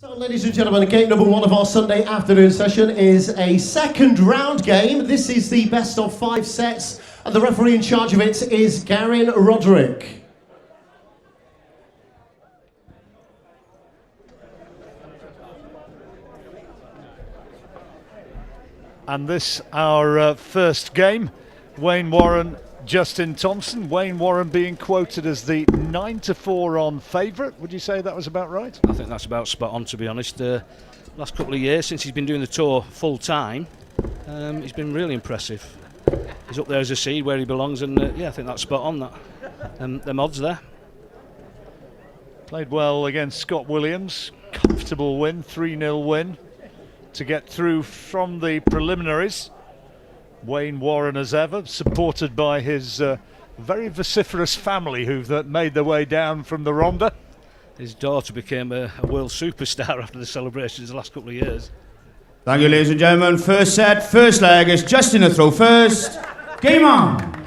So, ladies and gentlemen, game number one of our Sunday afternoon session is a second round game. This is the best of 5 sets, and the referee in charge of it is Garin Roderick. And this, our first game, Wayne Warren, Justin Thomson. Wayne Warren being quoted as the 9-4 on favourite. Would you say that was about right? I think that's about spot on, to be honest. Last couple of years, since he's been doing the tour full time, he's been really impressive. He's up there as a seed where he belongs, and yeah, I think that's spot on. Them odds there. Played well against Scott Williams. Comfortable win, 3-0 win to get through from the preliminaries. Wayne Warren, as ever, supported by his very vociferous family who've made their way down from the Ronda. His daughter became a world superstar after the celebrations the last couple of years. Thank you, ladies and gentlemen. First set, first leg is Justin to throw first. Game on!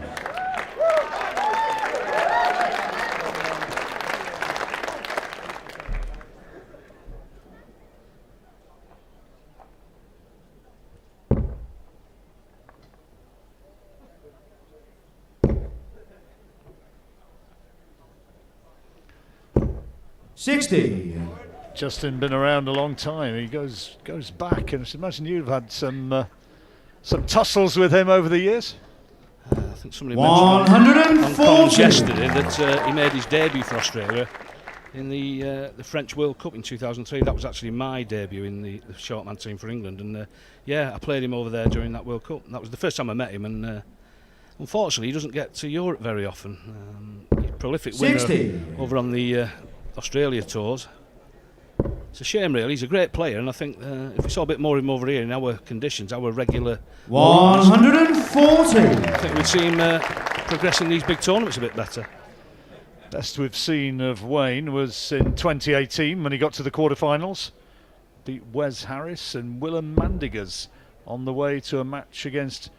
Justin been around a long time. He goes back, and I imagine you've had some tussles with him over the years. I think somebody mentioned on comms yesterday that he made his debut for Australia in the French World Cup in 2003. That was actually my debut in the shortman team for England, and yeah, I played him over there during that World Cup. And that was the first time I met him, and unfortunately, he doesn't get to Europe very often. He's a prolific winner over on the Australia tours. It's a shame, really. He's a great player, and I think if we saw a bit more of him over here in our conditions, our regular 140, I think we'd see him progressing these big tournaments a bit better. Best we've seen of Wayne was in 2018 when he got to the quarterfinals, beat Wes Harris and Willem Mandigers on the way to a match against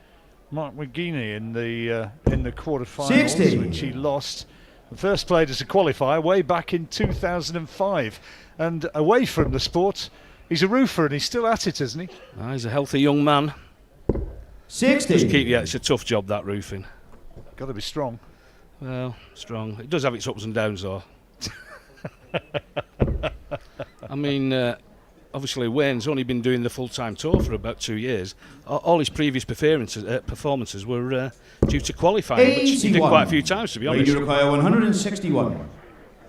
Mark McGuinness in the quarterfinals, which he lost. First played as a qualifier way back in 2005, and away from the sport, he's a roofer and he's still at it, isn't he? He's a healthy young man. 60. It's a tough job, that roofing. Got to be strong. Well, strong. It does have its ups and downs, though. I mean, obviously Wayne's only been doing the full-time tour for about 2 years. All his previous performances were due to qualifying, which he did quite a few times, to be honest. You require 161.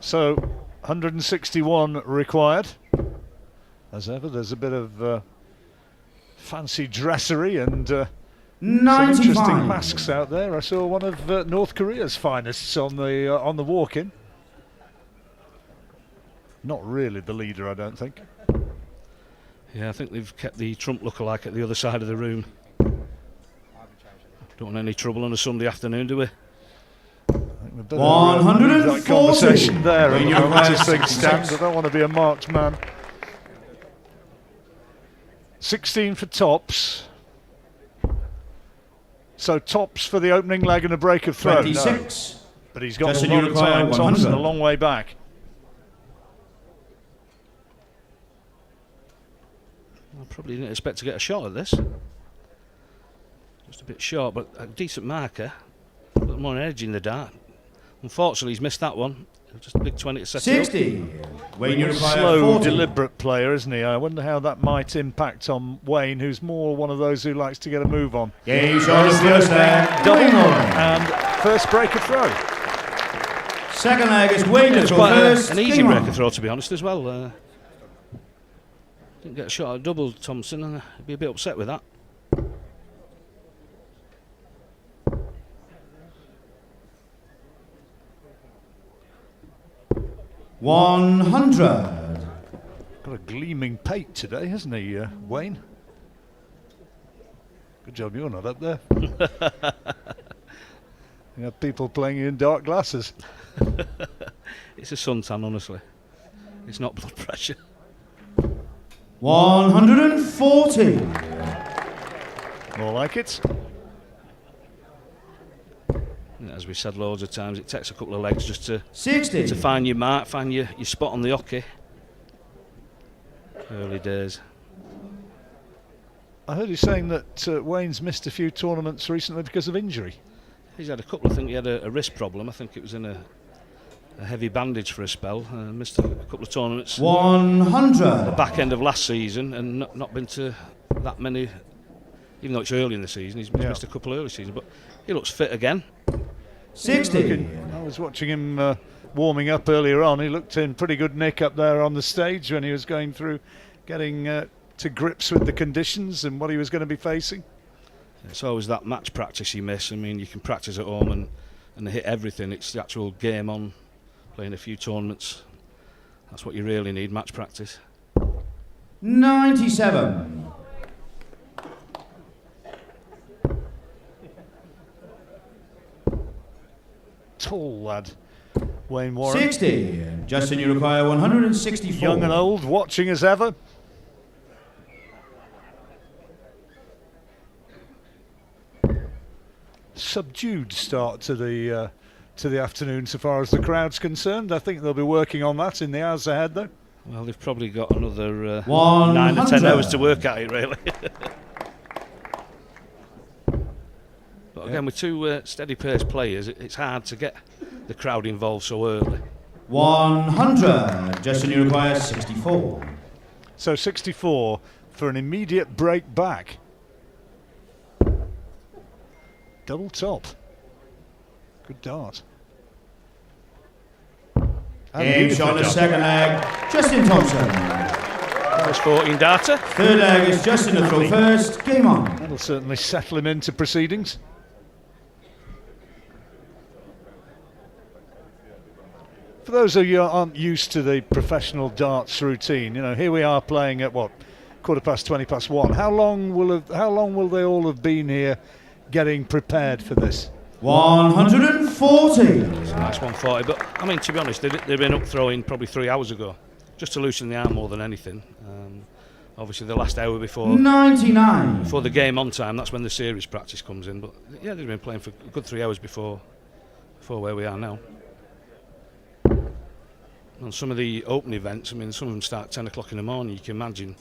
So 161 required. As ever, there's a bit of fancy dressery and some interesting masks out there. I saw one of North Korea's finest on the walk-in. Not really the leader, I don't think. Yeah, I think they've kept the Trump lookalike at the other side of the room. Don't want any trouble on a Sunday afternoon, do we? 140. That conversation there, and as things stand, I don't want to be a marked man. 16 for tops. So tops for the opening leg and a break of throw. 26. No. But he's got a long time. Thomson a long way back. I probably didn't expect to get a shot at this. Just a bit short, but a decent marker. A little more edge in the dart. Unfortunately, he's missed that one. Just a big 20 to set 60. Wayne, slow, deliberate player, isn't he? I wonder how that might impact on Wayne, who's more one of those who likes to get a move on. Game's on the first leg. Double and first break of throw. Second leg is Wayne to throw first. An easy break of throw, to be honest, as well. Didn't get a shot at double, Thomson, and I'd be a bit upset with that. $100. Got a gleaming pate today, hasn't he, Wayne? Good job you're not up there. You have people playing in dark glasses. It's a suntan, honestly. It's not blood pressure. 140. More like it. As we've said loads of times, it takes a couple of legs just to 60. To find your mark, find your spot on the hockey. early days. I heard you saying that Wayne's missed a few tournaments recently because of injury. He's had a couple. I think he had a wrist problem. I think it was in a heavy bandage for a spell. Missed a couple of tournaments. 100. The back end of last season, and not been to that many. Even though it's early in the season, he's missed a couple early seasons. But he looks fit again. 60. I was watching him warming up earlier on. He looked in pretty good nick up there on the stage when he was going through, getting to grips with the conditions and what he was going to be facing. It's always that match practice you miss. I mean, you can practice at home and hit everything. It's the actual game on, playing a few tournaments. That's what you really need, match practice. 97. Tall lad, Wayne Warren. 60. Justin, you require 164. Young and old, watching as ever. Subdued start to the afternoon so far as the crowd's concerned. I think they'll be working on that in the hours ahead, though. Well, they've probably got another 100. 9 or 10 hours to work at it, really. But again, with two steady pace players, it's hard to get the crowd involved so early. 100. Justin, you require 64. So 64 for an immediate break back. Double top. Good dart. Game shot the second leg. Justin Thomson. First 14 data. Third leg is Justin to throw first. Game on. That'll certainly settle him into proceedings. For those of you who aren't used to the professional darts routine, you know, here we are playing at what, 1:15, 1:20. How long will they all have been here getting prepared for this? 140. It's a nice 140, but I mean, to be honest, they've been up throwing probably 3 hours ago, just to loosen the arm more than anything. Obviously, the last hour before 99. before the game on time, that's when the serious practice comes in. But yeah, they've been playing for a good 3 hours before where we are now. On some of the open events, I mean, some of them start 10 o'clock in the morning. You can imagine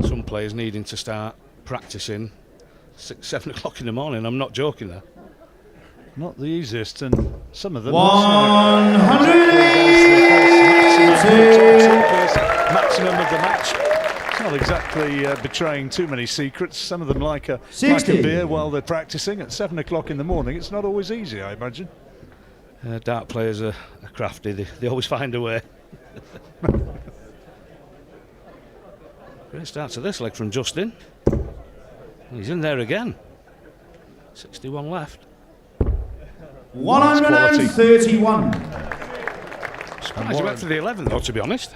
some players needing to start practicing 6, 7 o'clock in the morning. I'm not joking there. Not the easiest, and some of them. 180. Maximum of the match. It's not exactly betraying too many secrets. Some of them like a 60. beer while they're practicing at 7 o'clock in the morning. It's not always easy, I imagine. Dart players are crafty. They always find a way. Great start to this leg from Justin. He's in there again. 61 left. 131. Surprised he went for the 11 though, to be honest.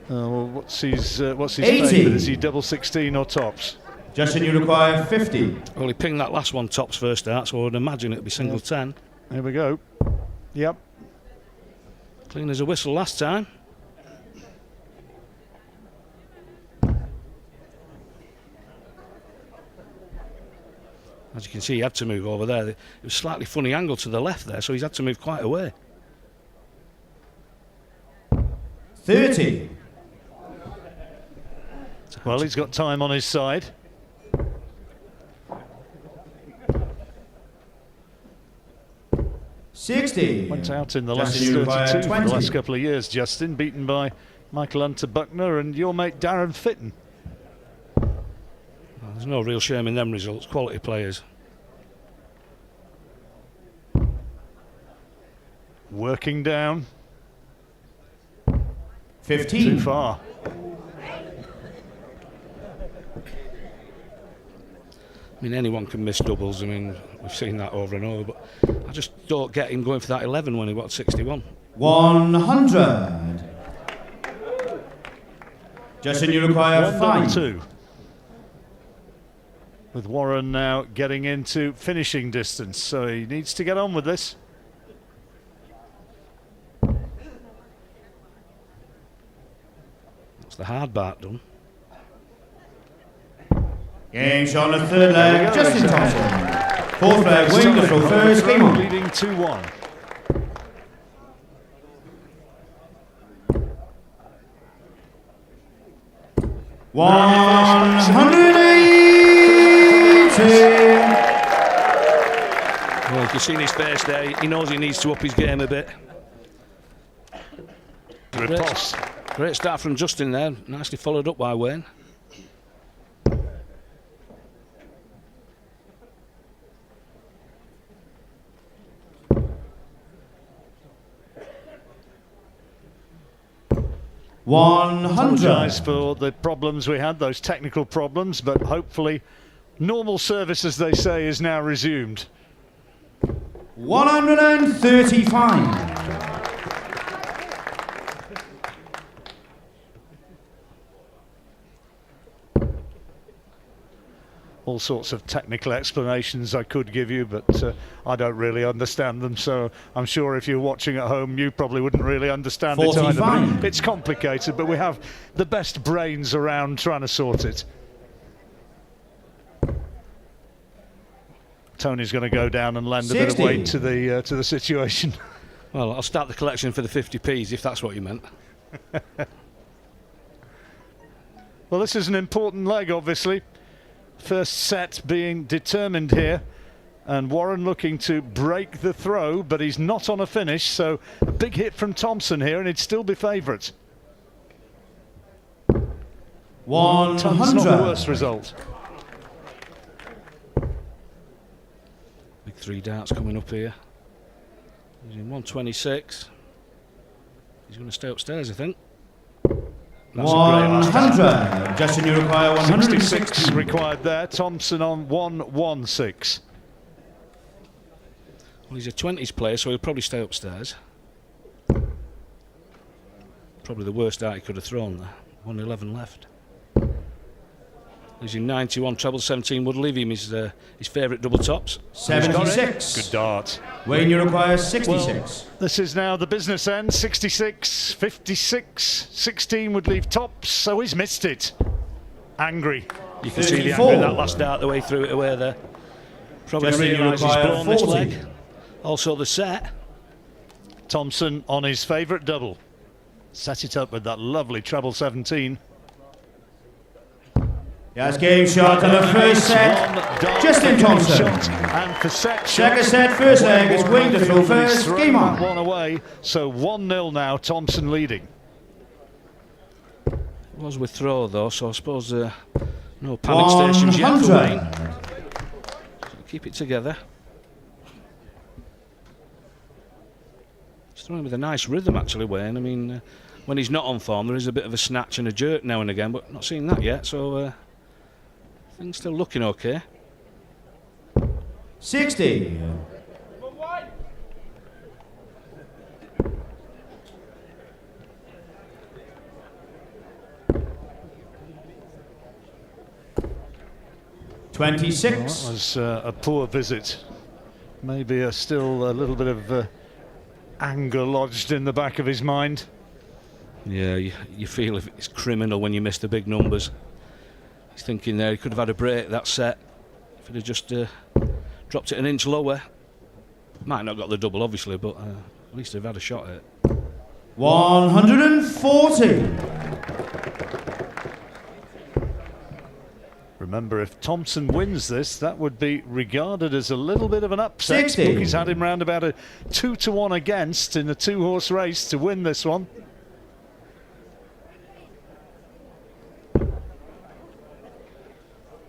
Well, what's his 80. favourite? Is he double 16 or tops? Justin, you require 50. Well, he pinged that last one tops first start, so I would imagine it'd be single 10. Here we go. Yep. Clean as a whistle last time. As you can see, he had to move over there. It was a slightly funny angle to the left there, so he's had to move quite away. 30. Well, he's got time on his side. $60. Went out in the Justin, last 32 for 20. the last couple of years, Justin, beaten by Michael Hunter Buckner and your mate Darren Fitton. Well, there's no real shame in them results. Quality players. Working down. 15. Too far. I mean, anyone can miss doubles. I mean, we've seen that over and over. But I just don't get him going for that 11 when he got 61. 100. Justin, you require 5. 2. With Warren now getting into finishing distance, so he needs to get on with this. That's the hard part done. Game shot on the third leg. Justin Thomson. Fourth leg, Wayne to throw first. Game on. Leading 2-1. 180. Well, you can see in his face there, he knows he needs to up his game a bit. Great start from Justin there, nicely followed up by Wayne. Apologise for the problems we had, those technical problems, but hopefully normal service, as they say, is now resumed. 135. All sorts of technical explanations I could give you, but I don't really understand them, so I'm sure if you're watching at home you probably wouldn't really understand 45. it either. It's complicated, but we have the best brains around trying to sort it. Tony's going to go down and lend 60. a bit of weight to the situation. Well, I'll start the collection for the 50p's if that's what you meant. Well, this is an important leg, obviously. First set being determined here, and Warren looking to break the throw, but he's not on a finish, so a big hit from Thomson here and he'd still be favourite. 100. Not the worst result. Big 3 darts coming up here. He's in 126. He's going to stay upstairs, I think. That's 100. Justin, you require 166 required there. Thomson on 116. Well, he's a 20s player, so he'll probably stay upstairs. Probably the worst dart he could have thrown there. 111 left. He's in 91, treble 17 would leave him his favourite double tops. 76. Good dart. Wayne, you require 66. Well, this is now the business end. 66, 56, 16 would leave tops, so he's missed it. Angry. You can see the anger in that last dart, the way threw it away there. Probably realises he's blown this leg. Also the set. Thomson on his favourite double. Set it up with that lovely treble 17. Yes, game shot on the first set. Justin Thomson. And for second set, first leg is Wayne to throw first. Game on. One away, so 1-0 now. Thomson leading. It was with throw though, so I suppose no panic stations yet for Wayne. So keep it together. He's throwing with a nice rhythm actually, Wayne. I mean, when he's not on form, there is a bit of a snatch and a jerk now and again, but not seeing that yet. So. Things still looking okay. 60. Well, that was a poor visit. Maybe still a little bit of anger lodged in the back of his mind. Yeah, you feel if it's criminal when you miss the big numbers. He's thinking there he could have had a break that set if he'd have just dropped it an inch lower. Might not got the double obviously, but at least they've had a shot at it. 140. Remember, if Thomson wins this, that would be regarded as a little bit of an upset. 60. He's had him round about a 2-1 against in a 2-horse race to win this one.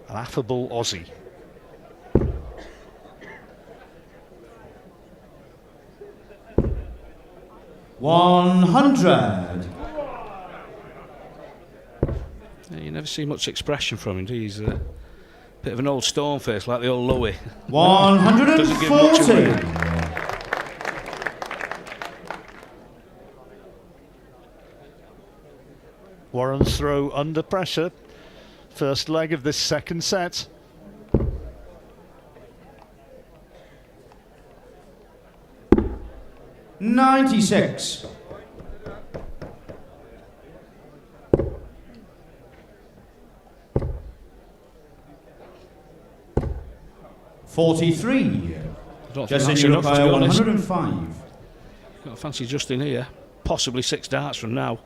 An affable Aussie. $100. Yeah, you never see much expression from him, do you? He's a bit of an old stone face, like the old Louie. 140. Warren's throw under pressure. First leg of this second set. $96. $43. Justin, you require 105. Got a fancy Justin here. Possibly 6 darts from now.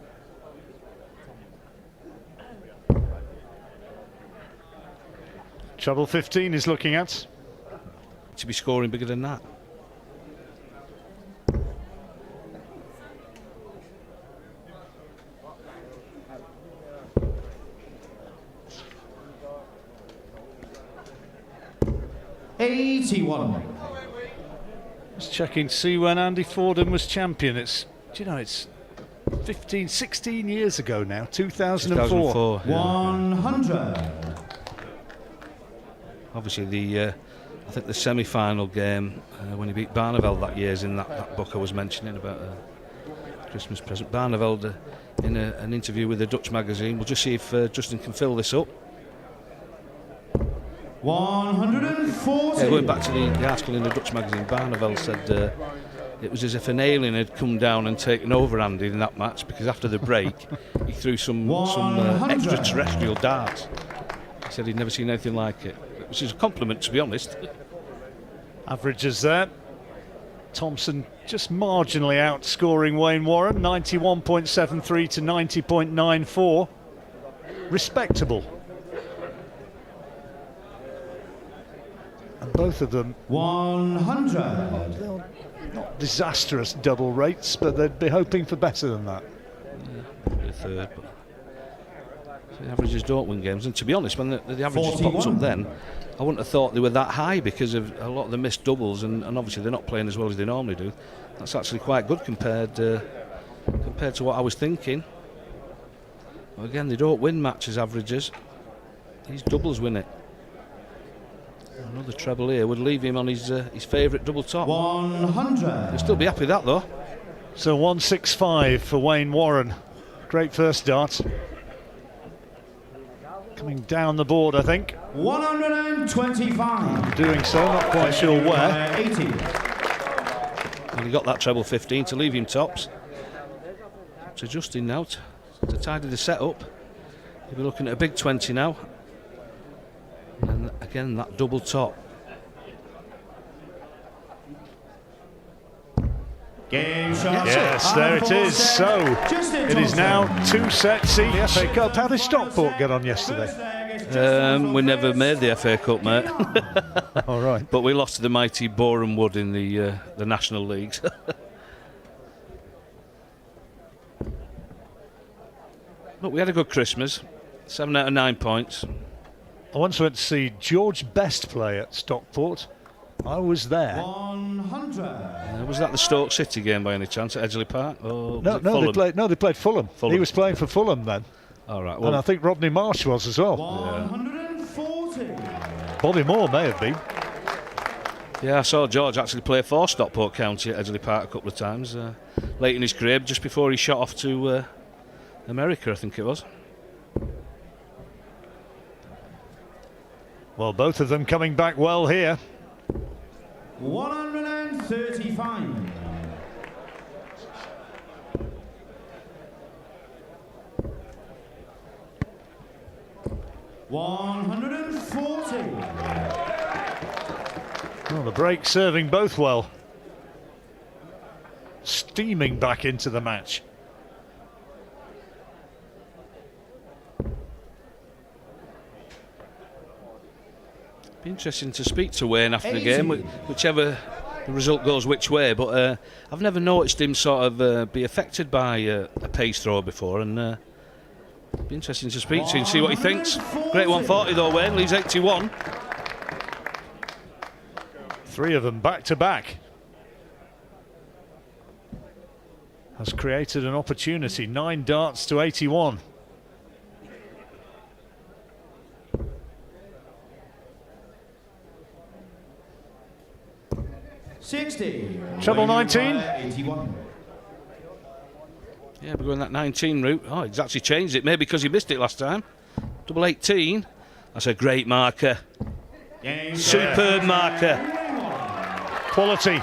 Treble 15 is looking at. To be scoring bigger than that. $81. Just checking to see when Andy Fordham was champion. It's 15, 16 years ago now, 2004. Yeah. 100. Obviously, I think the semi-final game when he beat Barneveld that year is in that book I was mentioning about Christmas present. Barneveld, in an interview with a Dutch magazine. We'll just see if Justin can fill this up. 140. Yeah, going back to the article in the Dutch magazine, Barneveld said it was as if an alien had come down and taken over Andy in that match, because after the break he threw some extraterrestrial darts. He said he'd never seen anything like it, which is a compliment, to be honest. Averages there. Thomson just marginally outscoring Wayne Warren, 91.73 to 90.94. Respectable. And both of them 100. not disastrous double rates, but they'd be hoping for better than that. Yeah, third, but the averages don't win games. And to be honest, when the averages 41. popped up then, I wouldn't have thought they were that high because of a lot of the missed doubles, and obviously they're not playing as well as they normally do. That's actually quite good compared to what I was thinking. But again, they don't win matches averages. These doubles win it. Another treble here would leave him on his favourite double top. 100. He'll still be happy with that though. So 165 for Wayne Warren. Great first dart. Coming down the board, I think. 125. Doing so, not quite sure where. 80. And he got that treble 15 to leave him tops. It's adjusting now to tidy the setup. He'll be looking at a big 20 now. And again, that double top. Game shot. Yes, there it is. So Justin it is now Thomson. 2 sets in the FA Cup. How did Stockport get on yesterday? We never made the FA Cup, mate. All right. But we lost to the mighty Boreham Wood in the National Leagues. Look, we had a good Christmas. 7 out of 9 points. I once went to see George Best play at Stockport. I was there. 100. Was that the Stoke City game by any chance at Edgeley Park? Or was it No, Fulham? they played Fulham. Fulham. He was playing for Fulham then. All right. And Well, I think Rodney Marsh was as well. 140. Bobby Moore may have been. yeah, I saw George actually play for Stockport County at Edgeley Park a couple of times late in his career, just before he shot off to America, I think it was. Well, both of them coming back well here. 135. 140. Well, the break serving both well. Steaming back into the match. Be interesting to speak to Wayne after the 80. game, whichever the result goes which way. But I've never noticed him sort of be affected by a pace throw before, and be interesting to speak to him and see what he thinks. Great 140 though, Wayne leaves 81. 3 of them back to back. Has created an opportunity. 9 darts to 81. Treble 19. 81. Yeah, we're going that 19 route. Oh, he's actually changed it, maybe because he missed it last time. Double 18. That's a great marker. Superb marker. Quality.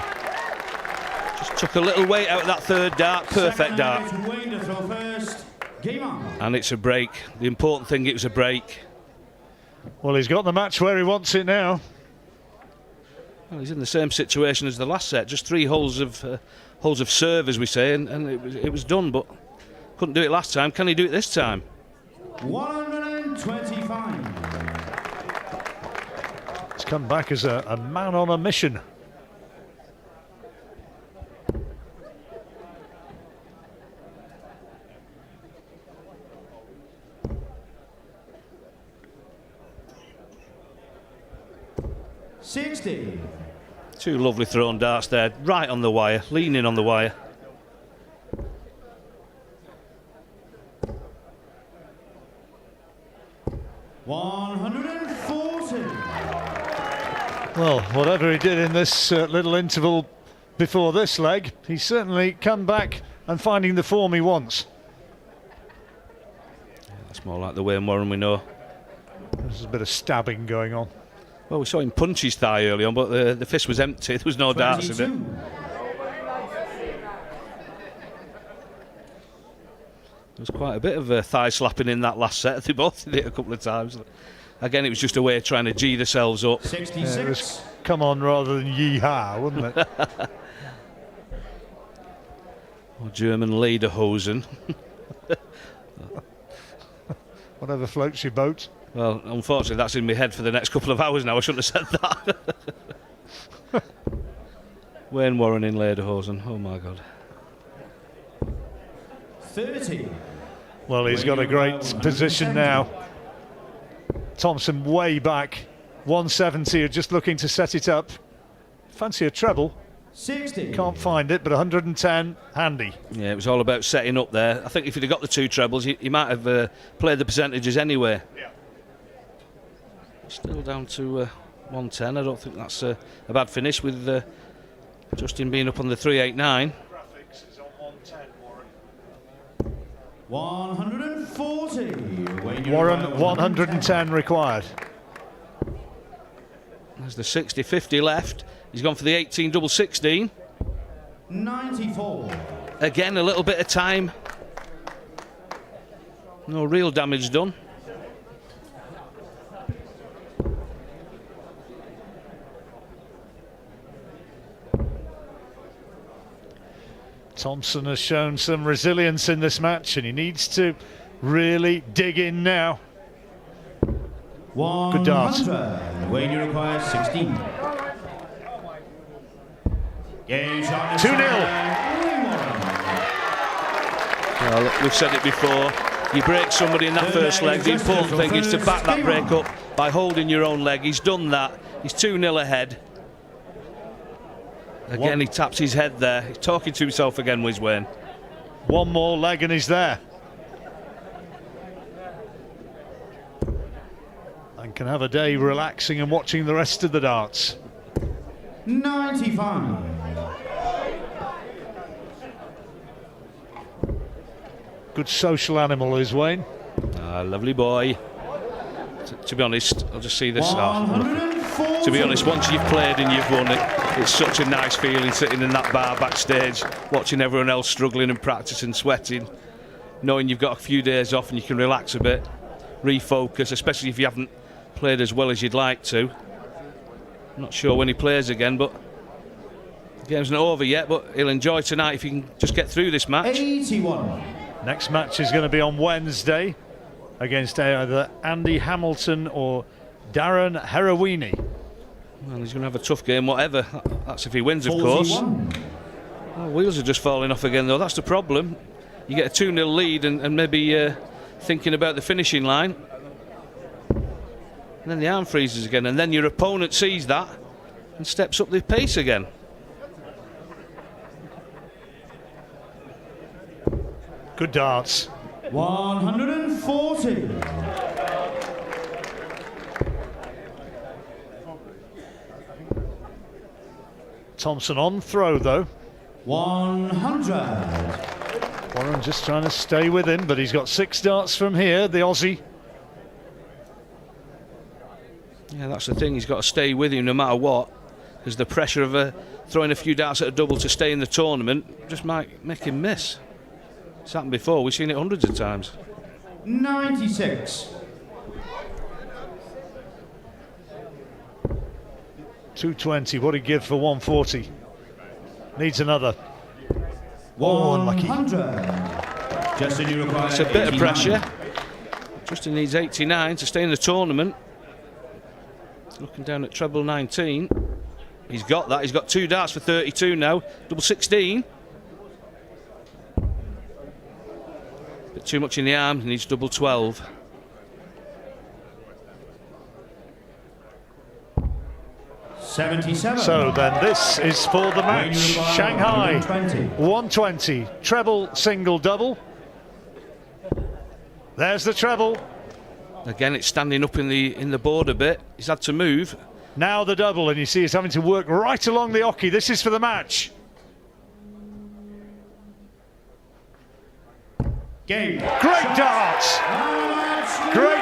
Just took a little weight out of that third dart. Perfect dart. Wayne to throw first. Game on. And it's a break. The important thing, it was a break. Well, he's got the match where he wants it now. Well, he's in the same situation as the last set. Just 3 holes of serve, as we say, and it was done. But couldn't do it last time. Can he do it this time? 125. come back as a man on a mission. Two lovely thrown darts there, right on the wire, leaning on the wire. Well, whatever he did in this little interval before this leg, he's certainly come back and finding the form he wants. Yeah, that's more like the Wayne Warren we know. There's a bit of stabbing going on. Well, we saw him punch his thigh early on, but the fist was empty. There was no darts in it. There was quite a bit of thigh slapping in that last set. They both did it a couple of times. Again, it was just a way of trying to G themselves up. 66. Yeah, it was come on rather than yee-haw, wouldn't it? Or German lederhosen. Whatever floats your boat. Well, unfortunately, that's in my head for the next couple of hours now. I shouldn't have said that. Wayne Warren in lederhosen. Oh, my God. 30. Well, he's got a great position now. Thomson way back. 170, just looking to set it up. Fancy a treble. 60. Can't find it, but 110, handy. Yeah, it was all about setting up there. I think if he'd have got the two trebles, he might have played the percentages anyway. Yeah. Still down to 110. I don't think that's a bad finish with Justin being up on the 389. Graphics is on 110, Warren. 140. Warren, 110 required. There's the 60-50 left. He's gone for the 18 double 16. 94. Again, a little bit of time. No real damage done. Thomson has shown some resilience in this match and he needs to really dig in now. Good dart. Wayne, you require 16. Game shot. 2-0. Well, we've said it before. You break somebody in that first leg. The important thing is to back that break up by holding your own leg. He's done that. He's 2-0 ahead. Again, he taps his head there. He's talking to himself again, Wiz Wayne. One more leg and he's there. And can have a day relaxing and watching the rest of the darts. 95. Good social animal is Wayne. Lovely boy. To be honest, I'll just see this. To be honest, once you've played and you've won it, it's such a nice feeling sitting in that bar backstage, watching everyone else struggling and practicing, sweating, knowing you've got a few days off and you can relax a bit, refocus, especially if you haven't played as well as you'd like to. I'm not sure when he plays again, but the game's not over yet, but he'll enjoy tonight if he can just get through this match. 81. Next match is going to be on Wednesday against either Andy Hamilton or Darren Herawini. Well, he's going to have a tough game, whatever. That's if he wins, of course. Oh, wheels are just falling off again, though. That's the problem. You get a 2-0 lead and maybe thinking about the finishing line. And then the arm freezes again, and then your opponent sees that and steps up the pace again. Good darts. 140. Thomson on throw though. 100. Warren just trying to stay with him, but he's got 6 darts from here, the Aussie. Yeah, that's the thing. He's got to stay with him no matter what. Because the pressure of throwing a few darts at a double to stay in the tournament just might make him miss. It's happened before. We've seen it hundreds of times. 96. 220, what he'd give for 140. Needs another. 100. Justin, you require It's a bit 89. of pressure. Justin needs 89 to stay in the tournament. Looking down at treble 19. He's got that. He's got 2 darts for 32 now. Double 16. Bit too much in the arm. He needs double 12. $77. So then this is for the match. Wayne Rubin, Shanghai 120. 120. Treble, single, double. There's the treble. Again, it's standing up in the board a bit. He's had to move. Now the double, and you see he's having to work right along the oche. This is for the match. Game. Great darts. Great